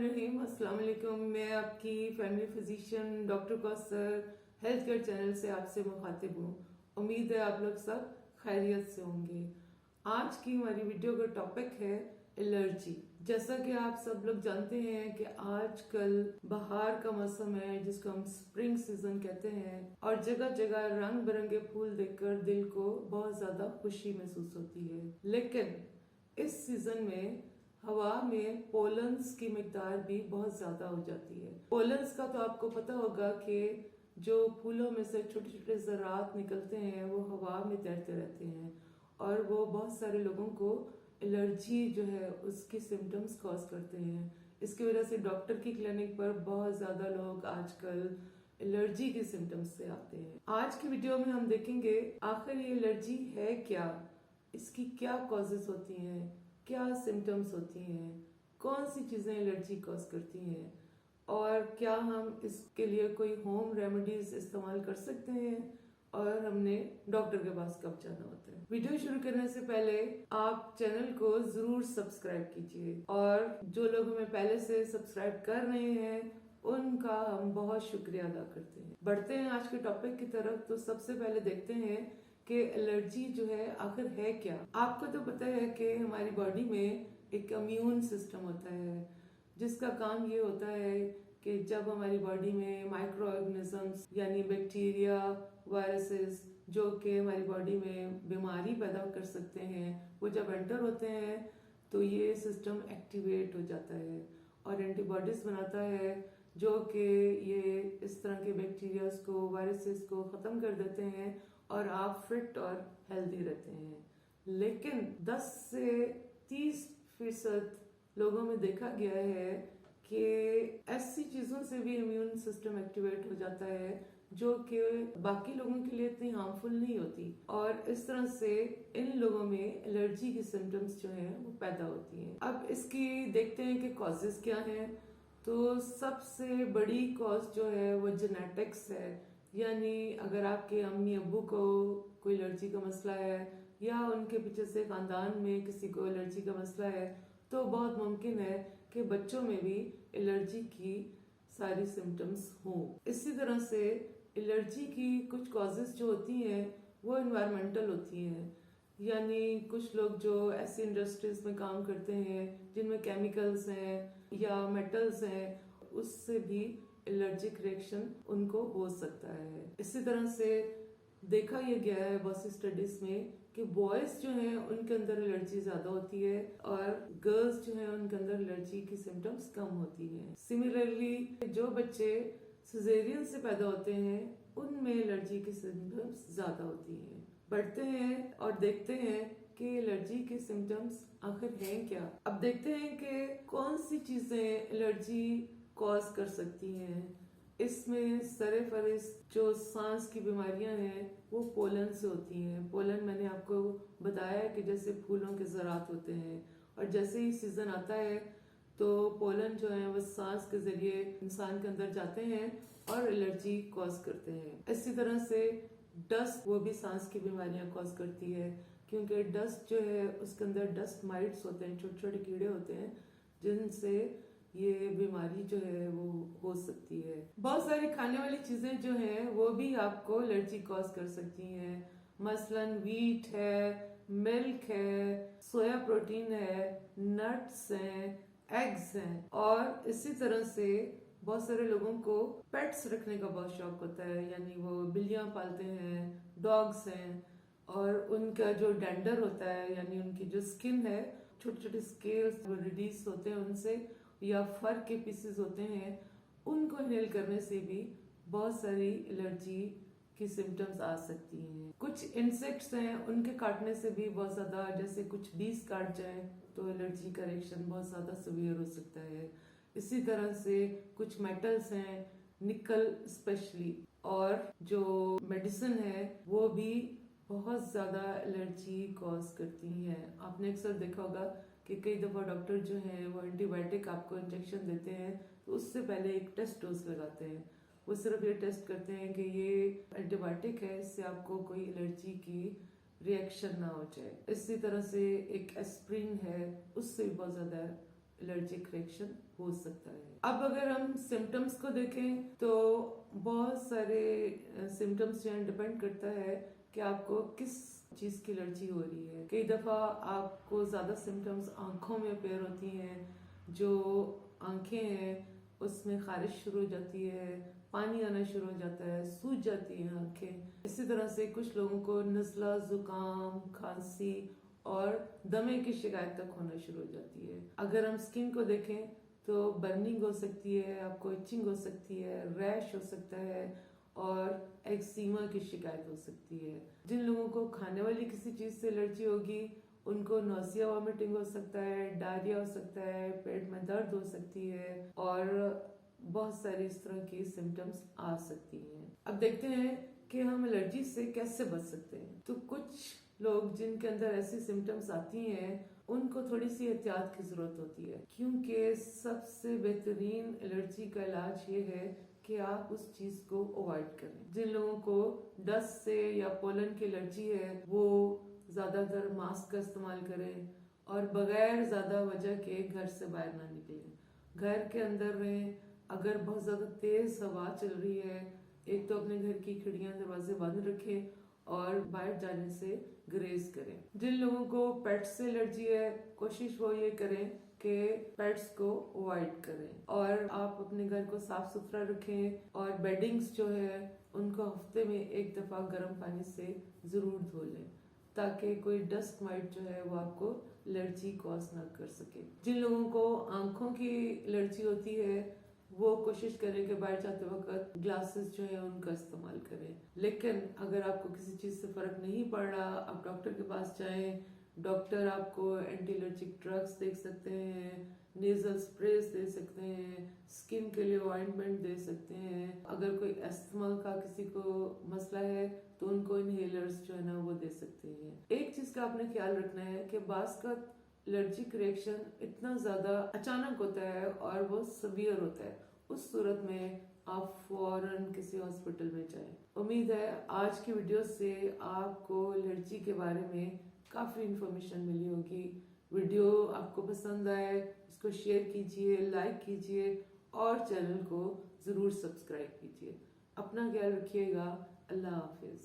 बिस्मिल्लाहिर्रहमानिर्रहीम। अस्सलाम वालेकुम। मैं आपकी family physician doctor Kausar health care channel से आपसे मुखातिब हूँ। उम्मीद है आप लोग सब खैरियत से होंगे। आज की हमारी वीडियो का टॉपिक है एलर्जी। जैसा कि आप सब लोग जानते हैं कि आजकल बाहर का मौसम है जिसको हम स्प्रिंग सीजन कहते हैं और जगह जगह रंग बिरंगे फूल देखकर दिल को बहुत ज्यादा खुशी महसूस होती है। लेकिन इस सीजन में हवा में पोलन्स की मिकदार भी बहुत ज्यादा हो जाती है। पोलन्स का तो आपको पता होगा कि जो फूलों में से छोटे छोटे ज़रात निकलते हैं वो हवा में तैरते रहते हैं और वो बहुत सारे लोगों को एलर्जी जो है उसकी सिम्टम्स कॉज करते हैं। इसकी वजह से डॉक्टर की क्लिनिक पर बहुत ज्यादा लोग आजकल एलर्जी के सिम्टम्स से आते हैं। आज की वीडियो में हम देखेंगे आखिर ये एलर्जी है क्या, इसकी क्या कॉजेस होती हैं, क्या सिम्टम्स होती हैं, कौन सी चीजें एलर्जी कॉज करती हैं और क्या हम इसके लिए कोई होम रेमेडीज इस्तेमाल कर सकते हैं और हमने डॉक्टर के पास कब जाना होता है। वीडियो शुरू करने से पहले आप चैनल को जरूर सब्सक्राइब कीजिए और जो लोग हमें पहले से सब्सक्राइब कर रहे हैं उनका हम बहुत शुक्रिया अदा करते हैं। बढ़ते हैं आज के टॉपिक की तरफ। तो सबसे पहले देखते हैं कि एलर्जी जो है आखिर है क्या। आपको तो पता है कि हमारी बॉडी में एक इम्यून सिस्टम होता है जिसका काम ये होता है कि जब हमारी बॉडी में माइक्रो ऑर्गेनिजम्स यानी बैक्टीरिया, वायरसेस जो कि हमारी बॉडी में बीमारी पैदा कर सकते हैं वो जब एंटर होते हैं तो ये सिस्टम एक्टिवेट हो जाता है और एंटीबॉडीज बनाता है जो कि ये इस तरह के बैक्टीरियाज को, वायरसेस को खत्म कर देते हैं और आप फिट और हेल्दी रहते हैं। लेकिन 10 से 30% लोगों में देखा गया है कि ऐसी चीजों से भी इम्यून सिस्टम एक्टिवेट हो जाता है जो कि बाकी लोगों के लिए इतनी हार्मफुल नहीं होती और इस तरह से इन लोगों में एलर्जी की सिम्टम्स जो हैं वो पैदा होती हैं। अब इसकी देखते हैं कि कॉजेस क्या हैं। तो सबसे बड़ी कॉज जो है वो जेनेटिक्स है, यानी अगर आपके अम्मी अब्बू को कोई एलर्जी का मसला है या उनके पीछे से खानदान में किसी को एलर्जी का मसला है तो बहुत मुमकिन है कि बच्चों में भी एलर्जी की सारी सिम्टम्स हों। इसी तरह से एलर्जी की कुछ कॉजेस जो होती हैं वो एनवायरमेंटल होती हैं, यानी कुछ लोग जो ऐसी इंडस्ट्रीज में काम करते हैं जिनमें केमिकल्स हैं या मेटल्स हैं उससे भी एलर्जिक रिएक्शन उनको हो सकता है। इसी तरह से देखा यह गया है बहुत सी स्टडीज में कि बॉयज जो हैं उनके अंदर एलर्जी ज्यादा होती है और गर्ल्स जो हैं उनके अंदर एलर्जी की सिम्टम्स कम होती हैं। सिमिलरली जो बच्चे सिजेरियन से पैदा होते हैं उनमें एलर्जी की सिम्टम्स ज्यादा होती हैं। बढ़ते हैं और देखते हैं कि एलर्जी के सिम्टम्स आखिर हैं क्या। अब देखते हैं कि कौन सी चीजें एलर्जी कॉज कर सकती हैं। इसमें सरेफहरिस्त जो सांस की बीमारियां हैं वो पोलन से होती हैं। पोलन मैंने आपको बताया कि जैसे फूलों के ज़रात होते हैं और जैसे ही सीजन आता है तो पोलन जो है वो सांस के जरिए इंसान के अंदर जाते हैं और एलर्जी कॉज करते हैं। इसी तरह से डस्ट वो भी सांस की बीमारियां कॉज करती है क्योंकि डस्ट जो है उसके अंदर डस्ट माइट्स होते हैं, छोटे छोटे कीड़े होते हैं जिनसे ये बीमारी जो है वो हो सकती है। बहुत सारी खाने वाली चीजें जो हैं वो भी आपको एलर्जी कॉज कर सकती हैं। मसलन वीट है, मिल्क है, सोया प्रोटीन है, नट्स हैं, एग्स हैं और इसी तरह से बहुत सारे लोगों को पेट्स रखने का बहुत शौक होता है, यानी वो बिल्लियां पालते हैं, डॉग्स हैं और उनका जो डेंडर होता है यानी उनकी जो स्किन है, छोटे छोटे स्केल्स वो रिलीज होते हैं उनसे या फर के पीसेस होते हैं, उनको इनहेल करने से भी बहुत सारी एलर्जी की सिम्टम्स आ सकती हैं। कुछ इंसेक्ट्स हैं उनके काटने से भी बहुत ज्यादा, जैसे कुछ बीज काट जाए तो एलर्जी का रिएक्शन बहुत ज्यादा सीवियर हो सकता है। इसी तरह से कुछ मेटल्स हैं, निकल स्पेशली, और जो मेडिसिन है वो भी बहुत ज्यादा एलर्जी कॉज करती हैं। आपने अक्सर देखा होगा कि कई दफा डॉक्टर जो हैं वो एंटीबायोटिक आपको इंजेक्शन देते हैं तो उससे पहले एक टेस्ट डोज लगाते हैं। वो सिर्फ ये टेस्ट करते हैं कि ये एंटीबायोटिक है, इससे आपको कोई एलर्जी की रिएक्शन ना हो जाए। इसी तरह से एक एस्प्रिन है, उससे भी बहुत ज्यादा एलर्जिक रिएक्शन हो सकता है। अब अगर हम सिम्टम्स को देखें तो बहुत सारे सिम्टम्स जो डिपेंड करता है कि आपको किस चीज की एलर्जी हो रही है। कई दफा आपको ज्यादा सिम्टम्स आंखों में अपेयर होती हैं, जो आंखें हैं उसमें खारिश शुरू हो जाती है, पानी आना शुरू हो जाता है, सूज जाती हैं आंखें। इसी तरह से कुछ लोगों को नज़ला, जुकाम, खांसी और दमे की शिकायत तक होना शुरू हो जाती है। अगर हम स्किन को देखें तो बर्निंग हो सकती है, आपको इचिंग हो सकती है, रैश हो सकता है और एक्सीमा की शिकायत हो सकती है। जिन लोगों को खाने वाली किसी चीज से एलर्जी होगी उनको नौसिया, वॉमिटिंग हो सकता है, डायरिया हो सकता है, पेट में दर्द हो सकती है और बहुत सारी इस तरह की सिम्टम्स आ सकती हैं। अब देखते हैं कि हम एलर्जी से कैसे बच सकते हैं। तो कुछ लोग जिनके अंदर ऐसी सिम्टम्स आती हैं उनको थोड़ी सी एहतियात की जरूरत होती है, क्योंकि सबसे बेहतरीन एलर्जी का इलाज ये है कि आप उस चीज को अवॉइड करें। जिन लोगों को डस्ट से या पोलन की एलर्जी है वो ज्यादातर मास्क का इस्तेमाल करें और बगैर ज्यादा वजह के घर से बाहर ना निकलें। घर के अंदर रहें। अगर बहुत ज्यादा तेज हवा चल रही है, एक तो अपने घर की खिड़कियां दरवाजे बंद रखें और बाहर जाने से ग्रेज करें। जिन लोगों को पेट्स से एलर्जी है कोशिश वो ये करें कि पेट्स को अवॉइड करें और आप अपने घर को साफ सुथरा रखें और बेडिंग्स जो है उनको हफ्ते में एक दफा गर्म पानी से जरूर धो लें ताकि कोई डस्ट माइट जो है वो आपको एलर्जी कॉज ना कर सके। जिन लोगों को आंखों की एलर्जी होती है वो कोशिश करें कि बाहर जाते वक्त ग्लासेस जो है उनका इस्तेमाल करें। लेकिन अगर आपको किसी चीज से फर्क नहीं पड़ रहा, आप डॉक्टर के पास जाएं। डॉक्टर आपको एंटी एलर्जिक ड्रग्स दे सकते हैं, नेजल स्प्रेस दे सकते हैं, स्किन के लिए ऑइंटमेंट दे सकते हैं। अगर कोई अस्थमा का किसी को मसला है तो उनको इनहेलर्स जो है ना वो दे सकते हैं। एक चीज का आपने ख्याल रखना है कि बास का एलर्जिक रिएक्शन इतना ज्यादा अचानक होता है और वो सीवियर होता है। उस सूरत में आप फौरन किसी हॉस्पिटल में जाएं। उम्मीद है आज की वीडियो से आपको एलर्जी के बारे में काफी इंफॉर्मेशन मिली होगी। वीडियो आपको पसंद आए इसको शेयर कीजिए, लाइक कीजिए और चैनल को जरूर सब्सक्राइब कीजिए। अपना ख्याल रखिएगा। अल्लाह हाफिज।